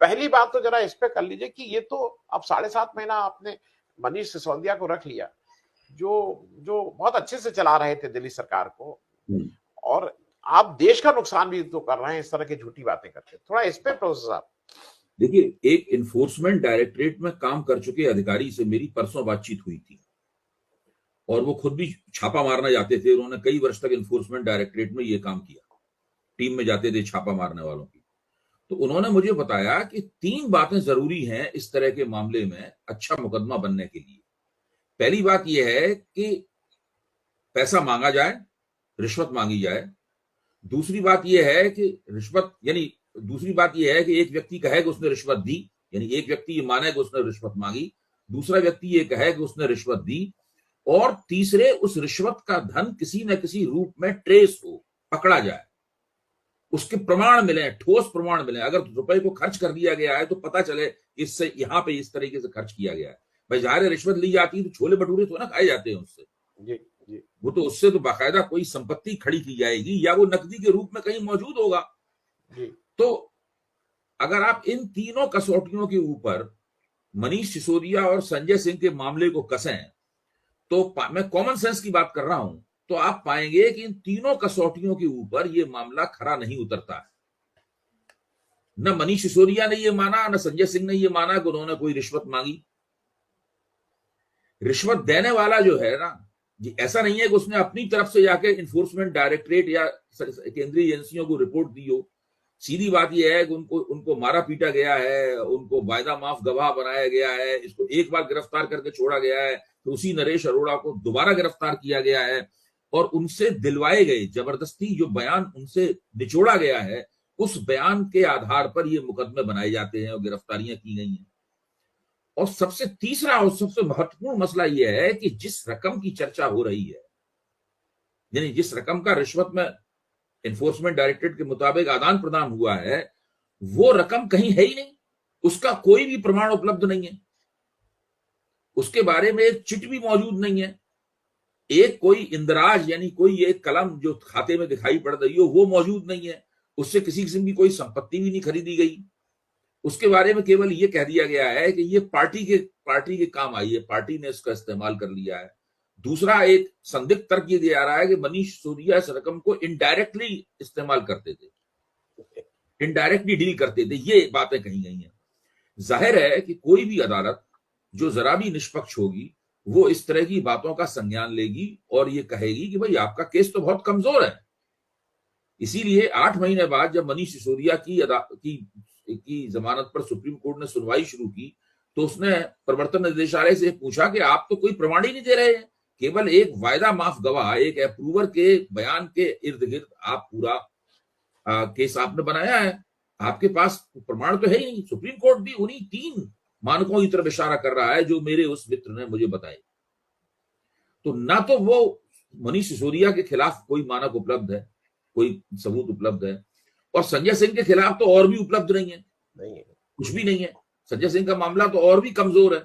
पहली बात तो जरा इस पे कर लीजिए कि ये तो अब 7.5 महीना आपने मनीष सिसोदिया को रख लिया, जो जो बहुत अच्छे से चला रहे थे दिल्ली सरकार को, और आप देश का नुकसान भी तो कर रहे हैं इस तरह की झूठी बातें करके। थोड़ा इस पे प्रोसेस आप देखिए, एक इन्फोर्समेंट डायरेक्टरेट में काम कर चुके अधिकारी से मेरी परसों बातचीत हुई थी, और वो खुद भी छापा मारना जाते थे। उन्होंने कई वर्ष तक इन्फोर्समेंट डायरेक्टरेट में ये काम किया, टीम में जाते थे छापा मारने वालों की। तो उन्होंने मुझे बताया कि 3 बातें जरूरी हैं इस तरह के मामले में अच्छा मुकदमा बनने के लिए। पहली बात यह है कि पैसा मांगा जाए, रिश्वत मांगी जाए। दूसरी बात यह है कि रिश्वत यानी दूसरी बात यह है कि एक व्यक्ति कहे कि उसने रिश्वत दी, यानी एक व्यक्ति ये माने कि उसने रिश्वत मांगी, दूसरा व्यक्ति ये कहे कि उसने रिश्वत दी, और तीसरे उस रिश्वत का धन किसी न किसी रूप में ट्रेस हो, पकड़ा जाए, उसके प्रमाण मिले, ठोस प्रमाण मिले। अगर रुपए को खर्च कर दिया गया है तो पता चले इससे यहां पे इस तरीके से खर्च किया गया है। भाई जाहिर है रिश्वत ली जाती है तो छोले भटूरे तो ना खाए जाते हैं उससे, वो तो उससे तो बाकायदा कोई संपत्ति खड़ी की जाएगी या वो नकदी के रूप में कहीं मौजूद होगा। तो अगर आप इन तीनों कसौटियों के ऊपर मनीष सिसोदिया और संजय सिंह के मामले को कसें, तो मैं कॉमन सेंस की बात कर रहा हूं, तो आप पाएंगे कि इन तीनों कसौटियों के ऊपर यह मामला खरा नहीं उतरता है। न मनीष सिसोदिया ने यह माना, न संजय सिंह ने यह माना कि उन्होंने कोई रिश्वत मांगी। रिश्वत देने वाला जो है ना, ऐसा नहीं है कि उसने अपनी तरफ से जाके इन्फोर्समेंट डायरेक्टरेट या केंद्रीय एजेंसियों को रिपोर्ट दी हो। सीधी बात यह है कि उनको मारा पीटा गया है, उनको वायदा माफ गवाह बनाया गया है, इसको एक बार गिरफ्तार करके छोड़ा गया है, तो उसी नरेश अरोड़ा को दोबारा गिरफ्तार किया गया है, और उनसे दिलवाए गए जबरदस्ती जो बयान उनसे निचोड़ा गया है, उस बयान के आधार पर ये मुकदमे बनाए जाते हैं और गिरफ्तारियां की गई हैं। और सबसे तीसरा और सबसे महत्वपूर्ण मसला यह है कि जिस रकम की चर्चा हो रही है, यानी जिस रकम का रिश्वत में एनफोर्समेंट डायरेक्टरेट के मुताबिक आदान प्रदान हुआ है, वो रकम कहीं है ही नहीं, उसका कोई भी प्रमाण उपलब्ध नहीं है, उसके बारे में एक चिट भी मौजूद नहीं है, एक कोई इंदराज यानी कोई एक कलम जो खाते में दिखाई पड़ रही हो वो मौजूद नहीं है, उससे किसी किस्म की कोई संपत्ति भी नहीं खरीदी गई। उसके बारे में केवल ये कह दिया गया है कि ये पार्टी के काम आई है, पार्टी ने इसका इस्तेमाल कर लिया है। दूसरा एक संदिग्ध तर्क ये दिया रहा है कि मनीष सिसोदिया इस रकम को इनडायरेक्टली इस्तेमाल करते थे, इनडायरेक्टली डील करते थे, ये बातें कही गई हैं। जाहिर है कि कोई भी अदालत जो जरा भी निष्पक्ष होगी वो इस तरह की बातों का संज्ञान लेगी और ये कहेगी कि भाई आपका केस तो बहुत कमजोर है। इसीलिए 8 महीने बाद जब मनीष सिसोदिया की जमानत पर सुप्रीम कोर्ट ने सुनवाई शुरू की, तो उसने प्रवर्तन निदेशालय से पूछा कि आप तो कोई प्रमाण ही नहीं दे रहे हैं, केवल एक वायदा माफ गवाह, एक अप्रूवर के बयान के इर्द गिर्द आप पूरा केस आपने बनाया है, आपके पास प्रमाण तो है ही नहीं। सुप्रीम कोर्ट भी उन्हीं 3 मानकों की तरफ इशारा कर रहा है जो मेरे उस मित्र ने मुझे बताए। तो ना तो वो मनीष सिसोदिया के खिलाफ कोई मानक उपलब्ध है, कोई सबूत उपलब्ध है, और संजय सिंह के खिलाफ तो और भी उपलब्ध नहीं है, कुछ भी नहीं है। संजय सिंह का मामला तो और भी कमजोर है।